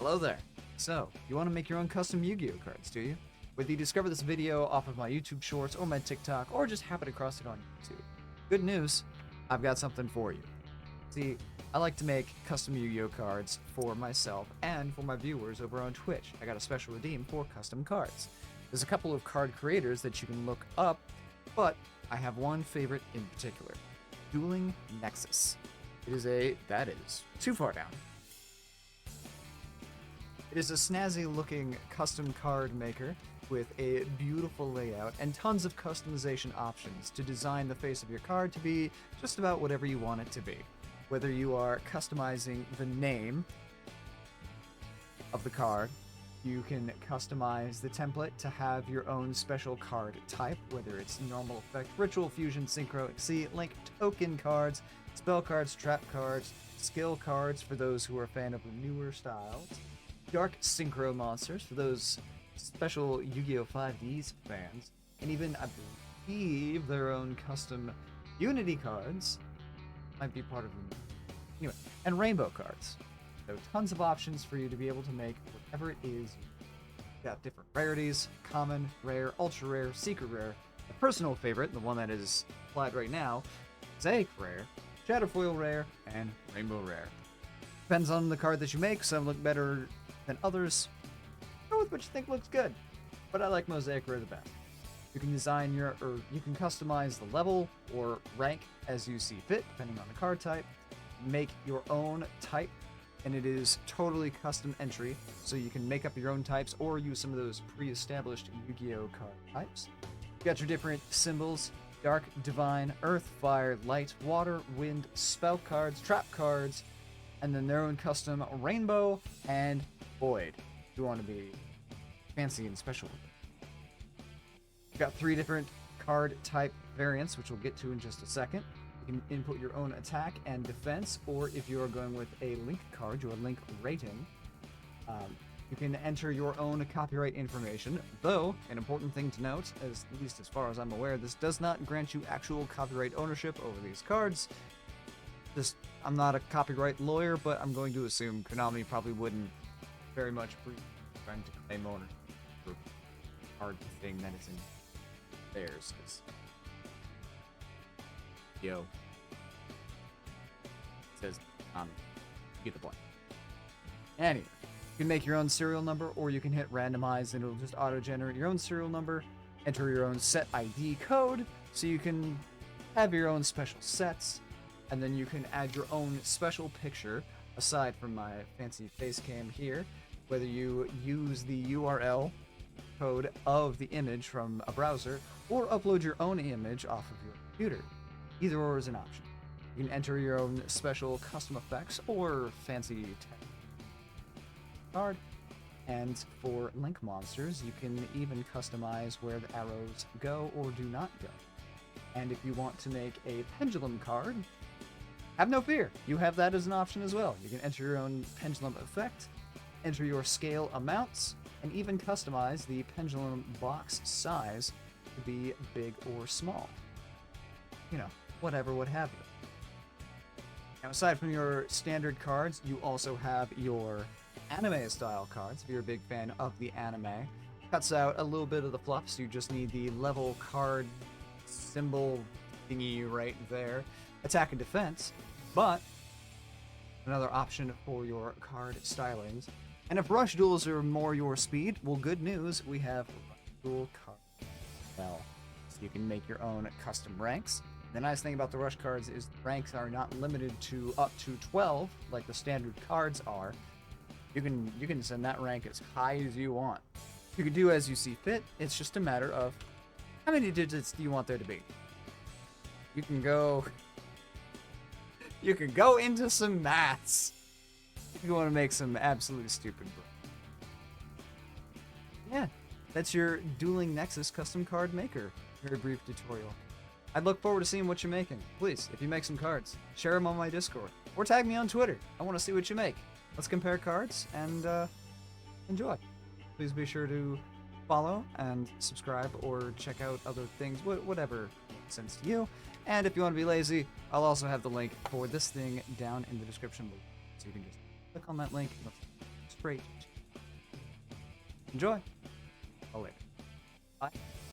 Hello there. So, you want to make your own custom Yu-Gi-Oh cards, do you? Whether you discover this video off of my YouTube shorts or my TikTok, or just happen across it on YouTube. Good news, I've got something for you. See, I like to make custom Yu-Gi-Oh cards for myself and for my viewers over on Twitch. I got a special redeem for custom cards. There's a couple of card creators that you can look up, but I have one favorite in particular. Dueling Nexus. That is too far down. It is a snazzy looking custom card maker with a beautiful layout and tons of customization options to design the face of your card to be just about whatever you want it to be. Whether you are customizing the name of the card, you can customize the template to have your own special card type, whether it's normal effect, ritual, fusion, synchro, link, token cards, spell cards, trap cards, skill cards for those who are a fan of the newer styles, dark synchro monsters for those special Yu-Gi-Oh 5Ds fans, and even, I believe, their own custom Unity cards might be part of them. Anyway, and rainbow cards. So tons of options for you to be able to make whatever it is. You've got different rarities: common, rare, ultra rare, secret rare. My personal favorite, the one that is applied right now, Mosaic rare, Shatterfoil rare, and rainbow rare. Depends on the card that you make. Some look better than others. Go with what you think looks good, but I like Mosaic rare the best. You can design you can customize the level or rank as you see fit, depending on the card type. Make your own type, and it is totally custom entry, so you can make up your own types or use some of those pre-established Yu-Gi-Oh card types. You got your different symbols: dark, divine, earth, fire, light, water, wind, spell cards, trap cards, and then their own custom rainbow and void. If you want to be fancy and special. You've got 3 different card type variants, which we'll get to in just a second. You can input your own attack and defense, or if you are going with a link card, your link rating, you can enter your own copyright information, though an important thing to note, at least as far as I'm aware, this does not grant you actual copyright ownership over these cards. I'm not a copyright lawyer, but I'm going to assume Konami probably wouldn't very much be trying to claim ownership for a card thing that is in theirs. Yo. It says, you get the point. Anyway, you can make your own serial number, or you can hit randomize and it'll just auto-generate your own serial number. Enter your own set ID code, so you can have your own special sets, and then you can add your own special picture, aside from my fancy face cam here, whether you use the URL code of the image from a browser, or upload your own image off of your computer. Either or is an option. You can enter your own special custom effects or fancy text card. And for link monsters, you can even customize where the arrows go or do not go. And if you want to make a pendulum card, have no fear. You have that as an option as well. You can enter your own pendulum effect, enter your scale amounts, and even customize the pendulum box size to be big or small. You know, whatever, what have you. Now, aside from your standard cards, you also have your anime style cards. If you're a big fan of the anime, cuts out a little bit of the fluff, so you just need the level card symbol thingy right there. Attack and defense, but another option for your card stylings. And if rush duels are more your speed, well, good news, we have rush duel cards. Well, so you can make your own custom ranks. The nice thing about the rush cards is the ranks are not limited to up to 12 like the standard cards are. You can send that rank as high as you want. You can do as you see fit. It's just a matter of how many digits do you want there to be. You can go into some maths if you want to make some absolutely stupid. Yeah, that's your Dueling Nexus custom card maker. Very brief tutorial. I'd look forward to seeing what you're making. Please, if you make some cards, share them on my Discord, or tag me on Twitter. I want to see what you make. Let's compare cards and enjoy. Please be sure to follow and subscribe or check out other things, whatever makes sense to you. And if you want to be lazy, I'll also have the link for this thing down in the description below. So you can just click on that link, trait. Enjoy. I'll later. Bye.